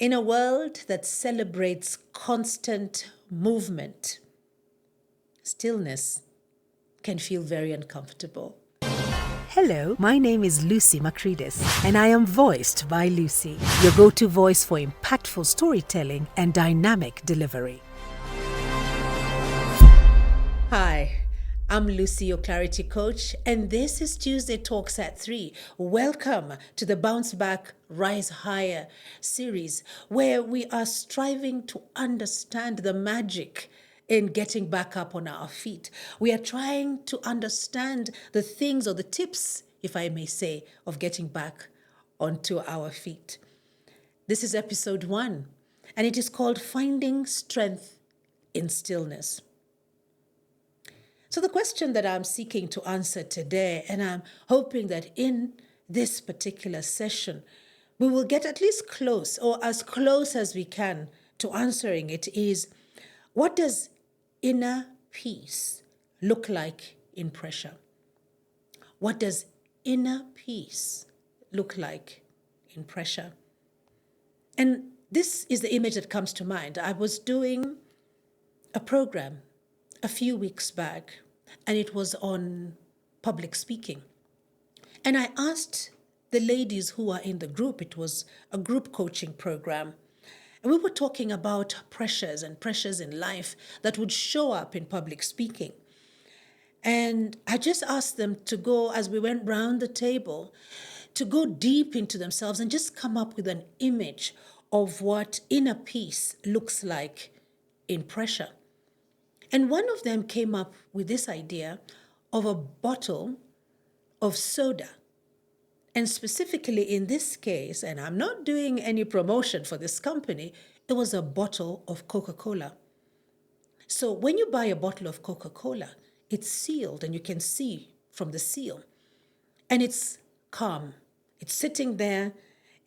In a world that celebrates constant movement, stillness can feel very uncomfortable. Hello, my name is Lucy Macridis, and I am voiced by Lucy, your go-to voice for impactful storytelling and dynamic delivery. Hi, I'm Lucy, your clarity coach, and this is Tuesday Talks at 3. Welcome to the Bounce Back, Rise Higher series, where we are striving to understand the magic in getting back up on our feet. We are trying to understand the things or the tips, if I may say, of getting back onto our feet. This is episode 1, and it is called Finding Strength in Stillness. So the question that I'm seeking to answer today, and I'm hoping that in this particular session, we will get at least close, or as close as we can, to answering it is, what does inner peace look like in pressure? What does inner peace look like in pressure? And this is the image that comes to mind. I was doing a program a few weeks back, and it was on public speaking. And I asked the ladies who are in the group, it was a group coaching program, and we were talking about pressures in life that would show up in public speaking. And I just asked them to go, as we went round the table, to go deep into themselves and just come up with an image of what inner peace looks like in pressure. And one of them came up with this idea of a bottle of soda. And specifically in this case, and I'm not doing any promotion for this company, it was a bottle of Coca-Cola. So when you buy a bottle of Coca-Cola, it's sealed and you can see from the seal. And it's calm. It's sitting there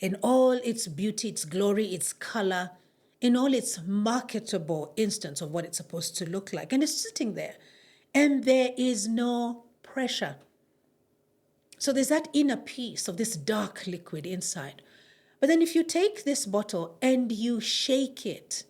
in all its beauty, its glory, its color, in all its marketable instance of what it's supposed to look like. And it's sitting there. And there is no pressure. So there's that inner peace of this dark liquid inside. But then if you take this bottle and you shake it,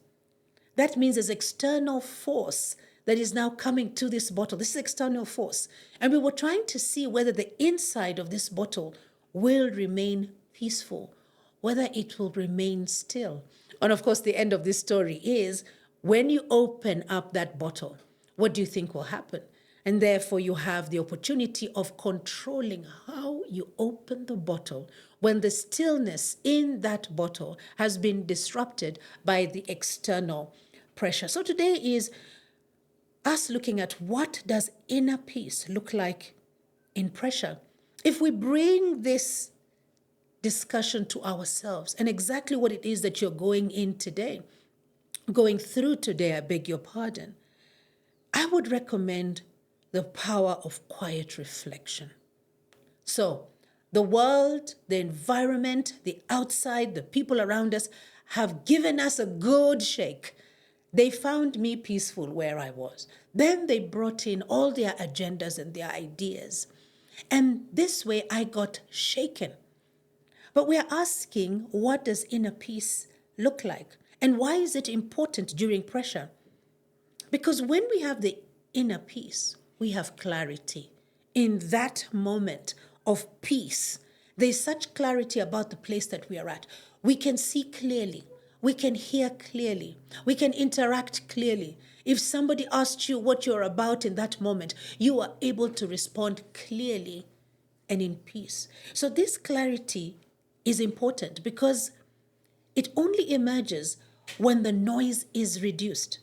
that means there's external force that is now coming to this bottle. This is external force. And we were trying to see whether the inside of this bottle will remain peaceful, whether it will remain still. And of course, the end of this story is when you open up that bottle, what do you think will happen? And therefore, you have the opportunity of controlling how you open the bottle when the stillness in that bottle has been disrupted by the external pressure. So today is us looking at what does inner peace look like in pressure. If we bring this discussion to ourselves and exactly what it is that you're going through today, I beg your pardon, I would recommend the power of quiet reflection. So the world, the environment, the outside, the people around us have given us a good shake. They found me peaceful where I was. Then they brought in all their agendas and their ideas. And this way I got shaken. But we are asking, what does inner peace look like? And why is it important during pressure? Because when we have the inner peace, we have clarity. In that moment of peace, there's such clarity about the place that we are at. We can see clearly. We can hear clearly. We can interact clearly. If somebody asks you what you're about in that moment, you are able to respond clearly and in peace. So this clarity is important because it only emerges when the noise is reduced.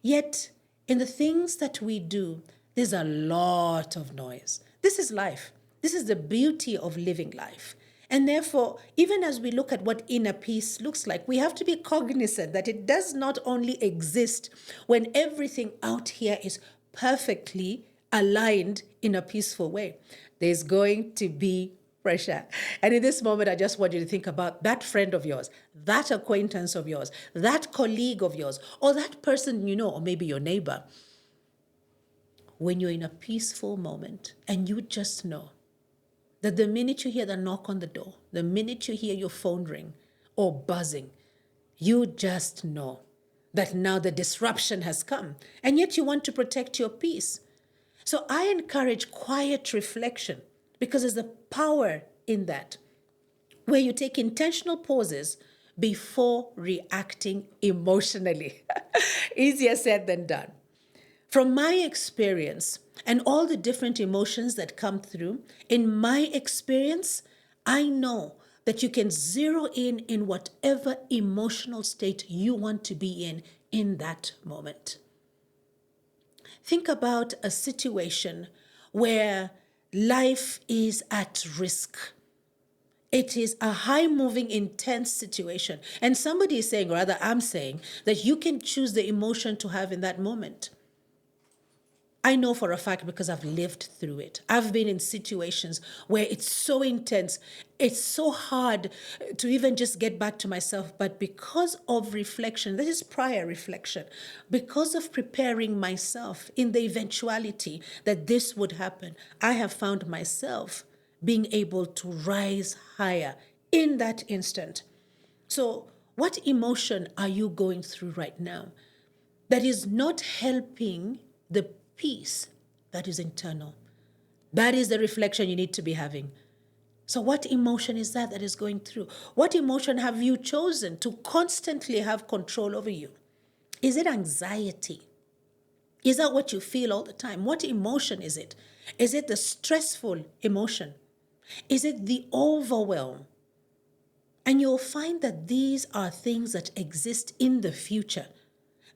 Yet, in the things that we do, there's a lot of noise. This is life. This is the beauty of living life. And therefore, even as we look at what inner peace looks like, we have to be cognizant that it does not only exist when everything out here is perfectly aligned in a peaceful way. There's going to be pressure. And in this moment, I just want you to think about that friend of yours, that acquaintance of yours, that colleague of yours, or that person you know, or maybe your neighbor. When you're in a peaceful moment and you just know that the minute you hear the knock on the door, the minute you hear your phone ring or buzzing, You just know that now the disruption has come, and yet you want to protect your peace. So I encourage quiet reflection because there's a power in that, where you take intentional pauses before reacting emotionally. Easier said than done. From my experience and all the different emotions that come through, in my experience, I know that you can zero in whatever emotional state you want to be in that moment. Think about a situation where life is at risk. It is a high moving, intense situation. And somebody is saying, or rather, I'm saying, that you can choose the emotion to have in that moment. I know for a fact because I've lived through it. I've been in situations where it's so intense, it's so hard to even just get back to myself. But because of reflection, this is prior reflection, because of preparing myself in the eventuality that this would happen, I have found myself being able to rise higher in that instant. So, what emotion are you going through right now that is not helping the peace that is internal? That is the reflection you need to be having. So, what emotion is that is going through? What emotion have you chosen to constantly have control over you? Is it anxiety? Is that what you feel all the time? What emotion is it? Is it the stressful emotion? Is it the overwhelm? And you'll find that these are things that exist in the future.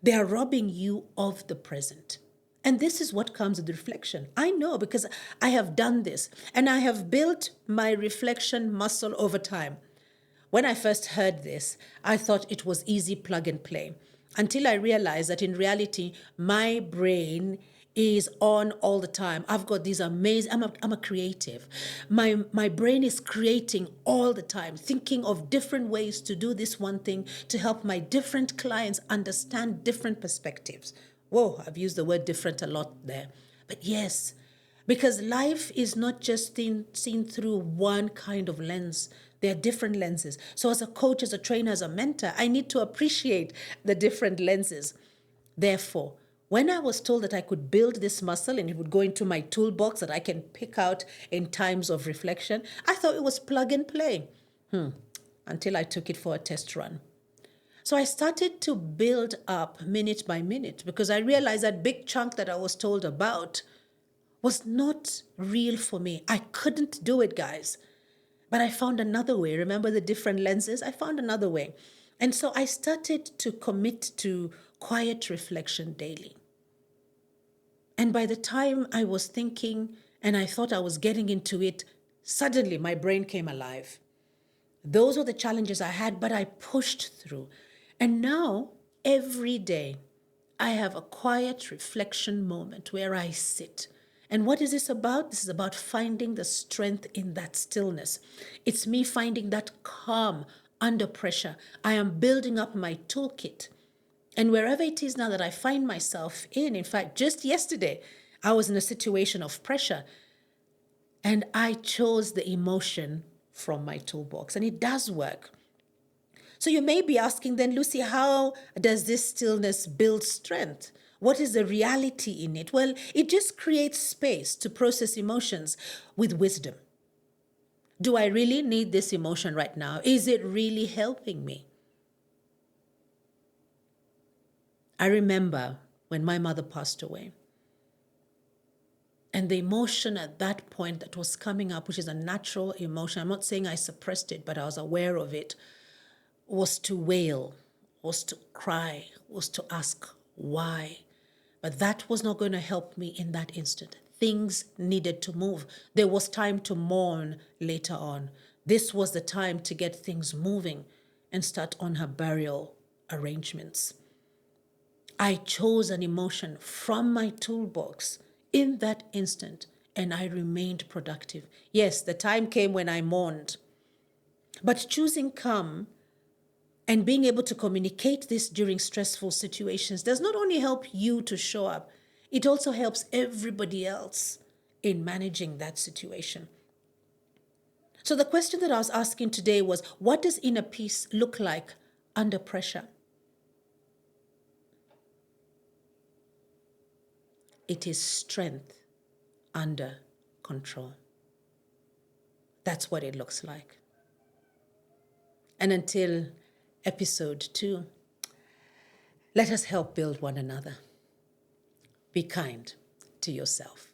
They are robbing you of the present. And this is what comes with reflection. I know because I have done this and I have built my reflection muscle over time. When I first heard this, I thought it was easy plug and play until I realized that in reality, my brain is on all the time. I've got these amazing, I'm a creative. My brain is creating all the time, thinking of different ways to do this one thing to help my different clients understand different perspectives. Whoa, I've used the word different a lot there. But yes, because life is not just seen through one kind of lens. There are different lenses. So as a coach, as a trainer, as a mentor, I need to appreciate the different lenses. Therefore, when I was told that I could build this muscle and it would go into my toolbox that I can pick out in times of reflection, I thought it was plug and play. Until I took it for a test run. So I started to build up minute by minute because I realized that big chunk that I was told about was not real for me. I couldn't do it, guys. But I found another way. Remember the different lenses? I found another way. And so I started to commit to quiet reflection daily. And by the time I was thinking and I thought I was getting into it, suddenly my brain came alive. Those were the challenges I had, but I pushed through. And now, every day, I have a quiet reflection moment where I sit. And what is this about? This is about finding the strength in that stillness. It's me finding that calm under pressure. I am building up my toolkit. And wherever it is now that I find myself in fact, just yesterday, I was in a situation of pressure and I chose the emotion from my toolbox, and it does work. So you may be asking then, Lucy, how does this stillness build strength? What is the reality in it? Well, it just creates space to process emotions with wisdom. Do I really need this emotion right now? Is it really helping me? I remember when my mother passed away, and the emotion at that point that was coming up, which is a natural emotion, I'm not saying I suppressed it, but I was aware of it, was to wail, was to cry, was to ask why. But that was not going to help me in that instant. Things needed to move. There was time to mourn later on. This was the time to get things moving and start on her burial arrangements. I chose an emotion from my toolbox in that instant, and I remained productive. Yes, the time came when I mourned, but choosing calm and being able to communicate this during stressful situations does not only help you to show up, it also helps everybody else in managing that situation. So the question that I was asking today was, what does inner peace look like under pressure. It is strength under control. That's what it looks like. And until episode 2, let us help build one another. Be kind to yourself.